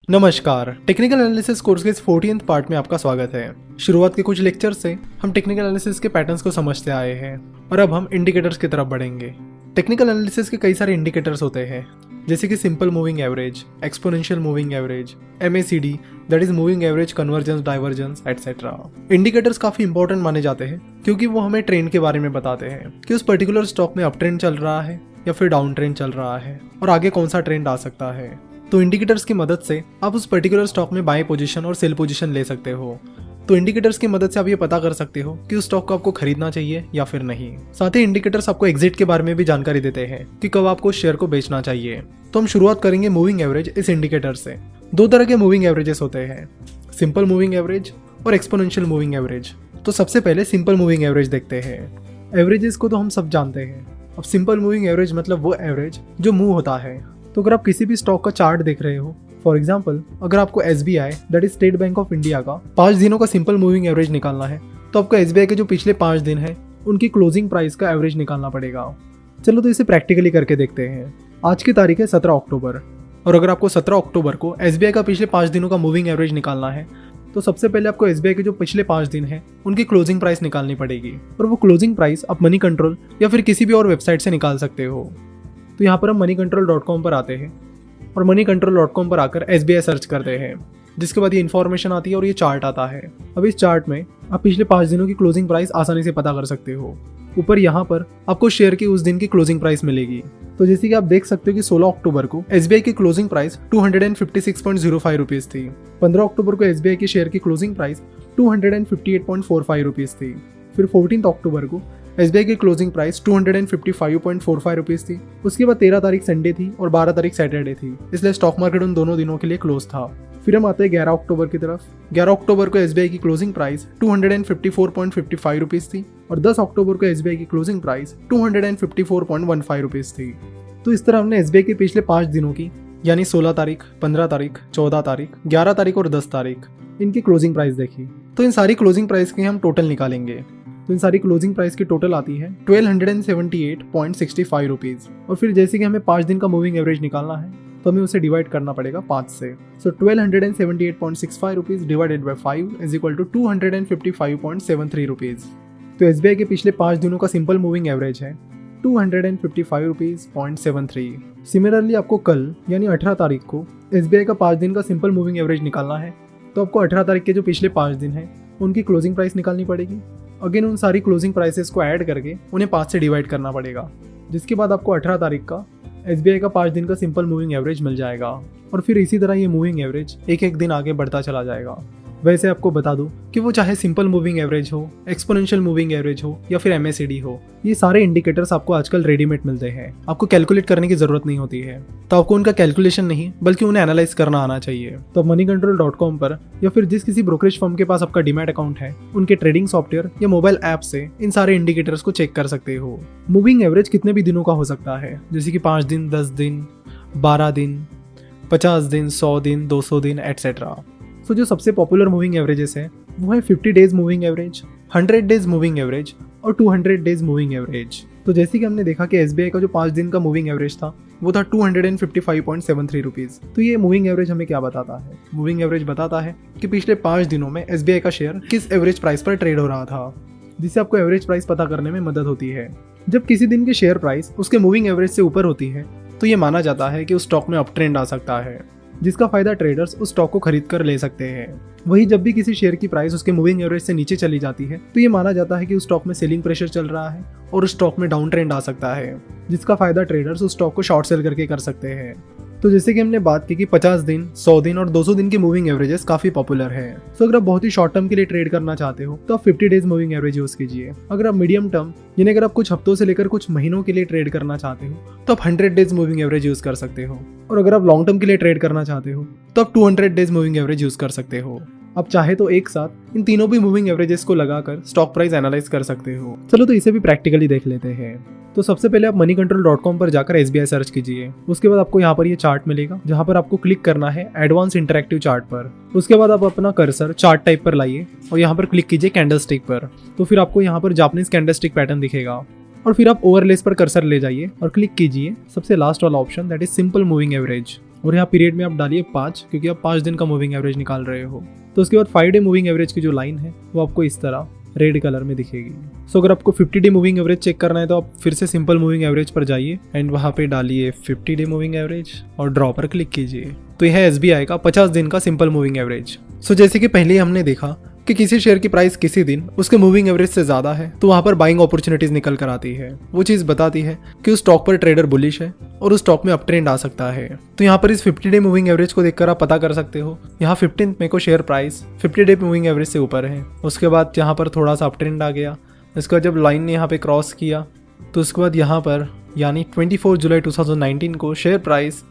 नमस्कार, technical analysis course के इस 14th पार्ट में आपका स्वागत है। शुरुआत के कुछ लेक्चर से हम टेक्निकल एनालिसिस के पैटर्न्स को समझते आए हैं और अब हम इंडिकेटर्स की तरफ बढ़ेंगे। टेक्निकल एनालिसिस के कई सारे इंडिकेटर्स होते हैं, जैसे कि simple moving average, exponential moving average, MACD that is moving average, convergence, divergence etcetera. Indicators काफी इंपॉर्टेंट माने जाते हैं क्योंकि वो हमें ट्रेंड के बारे में बताते हैं कि उस पर्टिकुलर स्टॉक में अप ट्रेंड चल रहा है या फिर डाउन ट्रेंड चल रहा है और आगे कौन सा ट्रेंड आ सकता है। तो इंडिकेटर्स की मदद से आप उस पर्टिकुलर स्टॉक में बाय पोजीशन और सेल पोजीशन ले सकते हो। तो इंडिकेटर्स की मदद से आप ये पता कर सकते हो कि उस स्टॉक को आपको खरीदना चाहिए या फिर नहीं। साथ ही इंडिकेटर्स आपको एग्जिट के बारे में भी जानकारी देते हैं कि कब आपको शेयर को बेचना चाहिए। तो हम शुरुआत करेंगे मूविंग एवरेज इस इंडिकेटर से। दो तरह के मूविंग एवरेजेस होते हैं, सिंपल मूविंग एवरेज और एक्सपोनेंशियल मूविंग एवरेज। तो सबसे पहले सिंपल मूविंग एवरेज देखते हैं। एवरेजेस को तो हम सब जानते हैं। अब सिंपल मूविंग एवरेज मतलब वो एवरेज जो मूव होता है। तो अगर आप किसी भी स्टॉक का चार्ट देख रहे हो, फॉर एग्जाम्पल अगर आपको SBI that is state bank of India का 5 दिनों का सिंपल मूविंग एवरेज निकालना है, तो आपको SBI के जो पिछले 5 दिन है उनकी क्लोजिंग प्राइस का एवरेज निकालना पड़ेगा। चलो तो इसे प्रैक्टिकली करके देखते हैं। आज की तारीख है 17 अक्टूबर और अगर आपको 17 अक्टूबर को SBI का पिछले 5 दिनों का मूविंग एवरेज निकालना है, तो सबसे पहले आपको SBI के जो पिछले 5 दिन है उनकी क्लोजिंग प्राइस निकालनी पड़ेगी। और वो क्लोजिंग प्राइस आप मनी कंट्रोल या फिर किसी भी और वेबसाइट से निकाल सकते हो। तो यहाँ पर हम moneycontrol.com पर आते हैं और moneycontrol.com पर आकर SBI सर्च करते हैं, जिसके बाद ये इन्फॉर्मेशन आती है और ये चार्ट आता है। अब इस चार्ट में आप पिछले 5 दिनों की क्लोजिंग प्राइस आसानी से पता कर सकते हो। ऊपर यहाँ पर आपको शेयर की उस दिन की क्लोजिंग प्राइस मिलेगी। तो जैसे कि आप देख सकते हो कि 16 अक्टूबर को SBI की क्लोजिंग प्राइस 256.05 रुपीज़ थी। 15 अक्टूबर को SBI की शेयर की क्लोजिंग प्राइस 258.45 रुपीज़ थी। फिर 14 अक्टूबर को SBI की क्लोजिंग प्राइस 255.45 रुपीज़ थी। उसके बाद 13 तारीख संडे थी और 12 तारीख सैटरडे थी, इसलिए स्टॉक मार्केट उन दोनों दिनों के लिए क्लोज था। फिर हम आते हैं 11 अक्टूबर की तरफ। 11 अक्टूबर को SBI की क्लोजिंग प्राइस 254.55 रुपीज़ थी और 10 अक्टूबर को SBI की क्लोजिंग प्राइस 254.15 रुपीज़ थी। तो इस तरह हमने SBI के पिछले 5 दिनों की यानी 16 तारीख, 15 तारीख, 14 तारीख, 11 तारीख और 10 तारीख इनकी क्लोजिंग प्राइस देखी। तो इन सारी क्लोजिंग प्राइस के हम टोटल निकालेंगे। तो इन सारी क्लोजिंग प्राइस की टोटल आती है 1278.65 रुपीज़। और फिर जैसे कि हमें 5 दिन का मूविंग एवरेज निकालना है, तो हमें उसे डिवाइड करना पड़ेगा 5 से। So 1278.65 rupees divided by 5 is equal to 255.73 rupees. तो SBI के पिछले 5 दिनों का सिंपल मूविंग एवरेज है 255 रुपीज़ 0.73। सिमिलरली आपको कल यानी 18 तारीख को SBI का 5 दिन का सिंपल मूविंग एवरेज निकालना है, तो आपको 18 तारीख के जो पिछले 5 दिन हैं उनकी क्लोजिंग प्राइस निकालनी पड़ेगी। अगेन उन सारी क्लोजिंग प्राइसेस को ऐड करके उन्हें 5 से डिवाइड करना पड़ेगा, जिसके बाद आपको 18 तारीख का SBI का 5 दिन का सिंपल मूविंग एवरेज मिल जाएगा। और फिर इसी तरह ये मूविंग एवरेज एक एक दिन आगे बढ़ता चला जाएगा। वैसे आपको बता दूं कि वो चाहे सिंपल मूविंग एवरेज हो, एक्सपोनेंशियल मूविंग एवरेज हो या फिर MACD हो, ये सारे इंडिकेटर्स आपको आजकल रेडीमेड मिलते हैं। आपको कैलकुलेट करने की जरूरत नहीं होती है। तो आपको उनका कैलकुलेशन नहीं बल्कि उन्हें एनालाइज करना आना चाहिए। तो moneycontrol.com पर या फिर जिस किसी ब्रोकरेज फर्म के पास आपका डीमैट अकाउंट है, उनके ट्रेडिंग सॉफ्टवेयर या मोबाइल ऐप से इन सारे इंडिकेटर्स को चेक कर सकते हो। मूविंग एवरेज कितने भी दिनों का हो सकता है, जैसे कि 5 दिन, 10 दिन, 12 दिन, 50 दिन, 100 दिन, 200 दिन एटसेट्रा। तो जो सबसे पॉपुलर मूविंग एवरेजेस है वो है 50 days moving average, 100 days moving average और 200 डेज मूविंग एवरेज। तो जैसे कि हमने देखा कि SBI का जो 5 दिन का मूविंग एवरेज था वो था 255.73 रुपीज़। तो ये मूविंग एवरेज हमें क्या बताता है? मूविंग एवरेज बताता है कि पिछले 5 दिनों में SBI का शेयर किस एवरेज प्राइस पर ट्रेड हो रहा था, जिससे आपको एवरेज प्राइस पता करने में मदद होती है। जब किसी दिन की शेयर प्राइस उसके मूविंग एवरेज से ऊपर होती है, तो ये माना जाता है कि उस स्टॉक में अप ट्रेंड आ सकता है, जिसका फायदा ट्रेडर्स उस स्टॉक को खरीद कर ले सकते हैं। वही जब भी किसी शेयर की प्राइस उसके मूविंग एवरेज से नीचे चली जाती है, तो ये माना जाता है कि उस स्टॉक में सेलिंग प्रेशर चल रहा है और उस स्टॉक में डाउन ट्रेंड आ सकता है, जिसका फायदा ट्रेडर्स उस स्टॉक को शॉर्ट सेल करके कर सकते हैं। तो जैसे कि हमने बात की कि 50 दिन, 100 दिन और 200 दिन की मूविंग एवरेजेस काफी पॉपुलर है। तो अगर आप बहुत ही शॉर्ट टर्म के लिए ट्रेड करना चाहते हो, तो आप 50 डेज मूविंग एवरेज यूज कीजिए। अगर आप मीडियम टर्म यानी अगर आप कुछ हफ्तों से लेकर कुछ महीनों के लिए ट्रेड करना चाहते हो, तो आप 100 डेज मूविंग एवरेज यूज कर सकते हो। और अगर आप लॉन्ग टर्म के लिए ट्रेड करना चाहते हो, तो आप 200 डेज मूविंग एवरेज यूज कर सकते हो। आप चाहे तो एक साथ इन तीनों भी मूविंग एवरेजेस को लगाकर स्टॉक प्राइस एनालाइज कर सकते हो। चलो तो इसे भी प्रैक्टिकली देख लेते हैं। तो सबसे पहले आप moneycontrol.com पर जाकर SBI सर्च कीजिए। उसके बाद आपको यहाँ पर ये चार्ट मिलेगा, जहाँ पर आपको क्लिक करना है एडवांस इंटरैक्टिव चार्ट पर। उसके बाद आप अपना कर्सर चार्ट टाइप पर लाइए और यहाँ पर क्लिक कीजिए कैंडलस्टिक पर। तो फिर आपको यहाँ पर जापानीज कैंडलस्टिक पैटर्न दिखेगा और फिर आप ओवरलेस पर कर्सर ले जाइए और क्लिक कीजिए सबसे लास्ट वाला option that is simple moving average. और यहाँ पीरियड में आप डालिए 5, क्योंकि आप 5 दिन का मूविंग एवरेज निकाल रहे हो। तो उसके बाद 5 डे मूविंग एवरेज की जो लाइन है वो आपको इस तरह रेड कलर में दिखेगी। सो अगर आपको 50 डे मूविंग एवरेज चेक करना है तो आप फिर से सिंपल मूविंग एवरेज पर जाइए एंड वहाँ पे डालिए 50 डे मूविंग एवरेज और ड्रॉ पर क्लिक कीजिए। तो यह है SBI का 50 दिन का सिंपल मूविंग एवरेज। सो जैसे कि पहले हमने देखा कि किसी शेयर की प्राइस किसी दिन उसके मूविंग एवरेज से ज़्यादा है तो वहाँ पर बाइंग अपॉर्चुनिटीज निकल कर आती है। वो चीज़ बताती है कि उस स्टॉक पर ट्रेडर बुलिश है और उस स्टॉक में अप ट्रेंड आ सकता है। तो यहाँ पर इस 50 डे मूविंग एवरेज को देखकर आप पता कर सकते हो, यहाँ 15 मई को share price 50 day moving average से ऊपर है। उसके बाद यहाँ पर थोड़ा सा अप ट्रेंड आ गया। इसके बाद जब लाइन ने यहाँ पे क्रॉस किया तो उसके बाद यहाँ पर यानी 24 जुलाई 2019 को शेयर प्राइस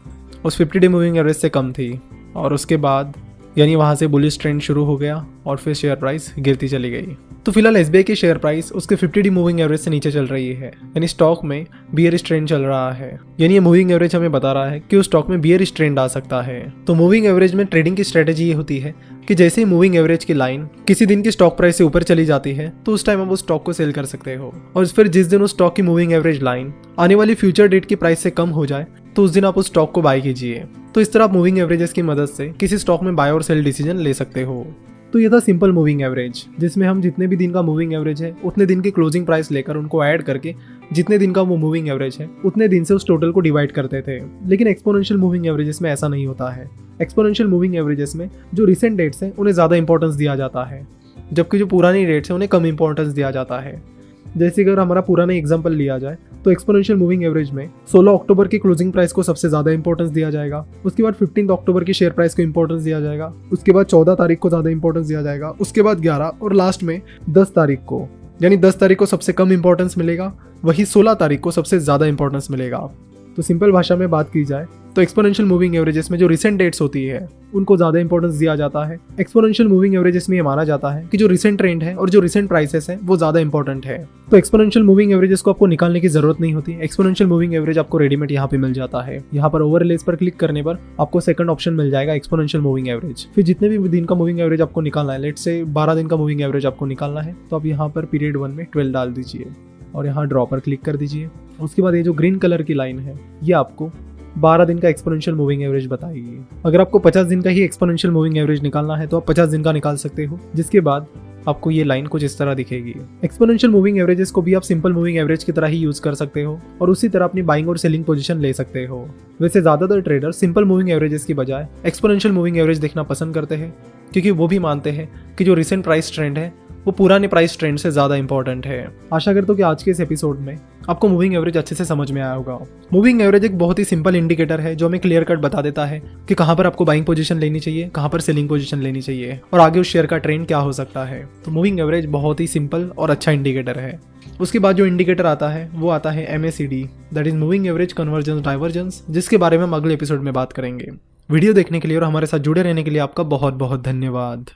उस 50 डे मूविंग एवरेज से कम थी और उसके बाद यानी वहाँ से बुलिश ट्रेंड शुरू हो गया और फिर शेयर प्राइस गिरती चली गई। तो फिलहाल SBI की शेयर प्राइस उसके 50 डे मूविंग एवरेज से नीचे चल रही है, यानी स्टॉक में बियरिश ट्रेंड चल रहा है। यानी ये मूविंग एवरेज हमें बता रहा है कि उस स्टॉक में बियरिश ट्रेंड आ सकता है। तो मूविंग एवरेज में ट्रेडिंग की स्ट्रेटेजी ये होती है कि जैसे ही मूविंग एवरेज की लाइन किसी दिन की स्टॉक प्राइस से ऊपर चली जाती है तो उस टाइम आप उस स्टॉक को सेल कर सकते हो, और फिर जिस दिन उस स्टॉक की मूविंग एवरेज लाइन आने वाली फ्यूचर डेट की प्राइस से कम हो जाए तो उस दिन आप उस स्टॉक को बाय कीजिए। तो इस तरह आप मूविंग एवरेजेस की मदद से किसी स्टॉक में बाय और सेल डिसीजन ले सकते हो। तो ये था सिंपल मूविंग एवरेज, जिसमें हम जितने भी दिन का मूविंग एवरेज है उतने दिन की क्लोजिंग प्राइस लेकर उनको ऐड करके जितने दिन का वो मूविंग एवरेज है उतने दिन से उस टोटल को डिवाइड करते थे। लेकिन एक्सपोनेंशियल मूविंग एवरेजेस में ऐसा नहीं होता है। एक्सपोनेंशियल मूविंग एवरेजेस में जो रिसेंट डेट्स हैं उन्हें ज़्यादा इंपॉर्टेंस दिया जाता है, जबकि जो पुरानी डेट्स हैं उन्हें कम इंपॉर्टेंस दिया जाता है। जैसे अगर हमारा पुराना एग्जांपल लिया जाए तो एक्सपोनेंशियल मूविंग एवरेज में 16 अक्टूबर की क्लोजिंग प्राइस को सबसे ज़्यादा इंपॉर्टेंस दिया जाएगा। उसके बाद 15 अक्टूबर की शेयर प्राइस को इंपॉर्टेंस दिया जाएगा। उसके बाद 14 तारीख को ज़्यादा इंपॉर्टेंस दिया जाएगा। उसके बाद 11 और लास्ट में 10 तारीख को, यानी 10 तारीख को सबसे कम इंपॉर्टेंस मिलेगा, वही 16 तारीख को सबसे ज़्यादा इंपॉर्टेंस मिलेगा। तो सिंपल भाषा में बात की जाए तो एक्सपोनेंशियल मूविंग एवरेजेस में जो रिसेंट डेट्स होती है उनको ज़्यादा इंपॉर्टेंस दिया जाता है। एक्सपोनेंशियल मूविंग एवरेजेस में ये माना जाता है कि जो रिसेंट ट्रेंड है और जो रिसेंट प्राइसेस है वो ज़्यादा इंपॉर्टेंट है। तो एक्सपोनेंशियल मूविंग एवरेजेस को आपको निकालने की जरूरत नहीं होती। एक्सपोनेंशियल मूविंग एवरेज आपको रेडीमेड यहाँ पे मिल जाता है। यहाँ पर ओवरलेस पर क्लिक करने पर आपको सेकंड ऑप्शन मिल जाएगा एक्सपोनेंशियल मूविंग एवरेज। फिर जितने भी दिन का मूविंग एवरेज आपको निकालना है, लेट्स से 12 दिन का मूविंग एवरेज आपको निकालना है, तो आप यहाँ पर पीरियड 1 में 12 डाल दीजिए और यहाँ ड्रॉ पर क्लिक कर दीजिए। उसके बाद ये जो ग्रीन कलर की लाइन है ये आपको 12 दिन का एक्सपोनेंशियल मूविंग एवरेज बताएगी। अगर आपको 50 दिन का ही एक्सपोनेंशियल मूविंग एवरेज निकालना है तो आप 50 दिन का निकाल सकते हो, जिसके बाद आपको ये लाइन कुछ इस तरह दिखेगी। एक्सपोनेंशियल मूविंग एवरेजेस को भी आप सिंपल मूविंग एवरेज की तरह ही यूज कर सकते हो और उसी तरह अपनी बाइंग और सेलिंग पोजीशन ले सकते हो। वैसे ज्यादातर ट्रेडर सिंपल मूविंग एवरेजेस की बजाय एक्सपोनेंशियल मूविंग एवरेज देखना पसंद करते हैं, क्योंकि वो भी मानते हैं कि जो रिसेंट प्राइस ट्रेंड है वो पुराने प्राइस ट्रेंड से ज़्यादा इंपॉर्टेंट है। आशा करता हूं कि आज के इस एपिसोड में आपको मूविंग एवरेज अच्छे से समझ में आया होगा। मूविंग एवरेज एक बहुत ही सिंपल इंडिकेटर है जो हमें क्लियर कट बता देता है कि कहाँ पर आपको बाइंग पोजीशन लेनी चाहिए, कहाँ पर सेलिंग पोजीशन लेनी चाहिए और आगे उस शेयर का ट्रेंड क्या हो सकता है। तो मूविंग एवरेज बहुत ही सिंपल और अच्छा इंडिकेटर है। उसके बाद जो इंडिकेटर आता है वो आता है MACD, that is moving average convergence divergence, जिसके बारे में हम अगले एपिसोड में बात करेंगे। वीडियो देखने के लिए और हमारे साथ जुड़े रहने के लिए आपका बहुत बहुत धन्यवाद।